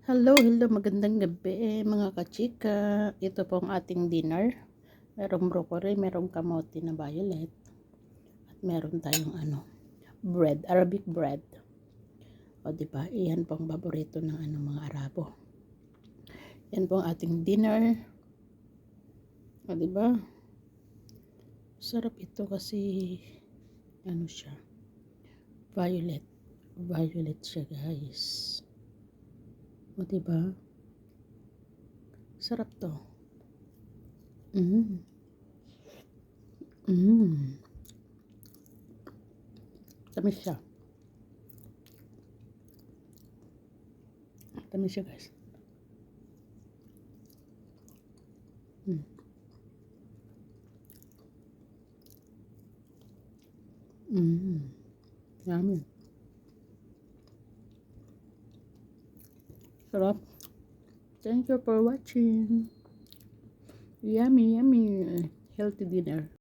Hello, magandang gabi mga kachika. Ito po ang ating dinner. Merong broccoli, merong kamote na violet. At meron tayong bread, Arabic bread. O diba, iyan po ang paborito ng mga Arabo. Yan po ang ating dinner. O diba, sarap ito kasi siya, violet. Violet siya guys. O diba? Sarap to. Tamis siya. Tamis siya guys. Yummy. Sarap. Thank you for watching. Yummy. Healthy dinner.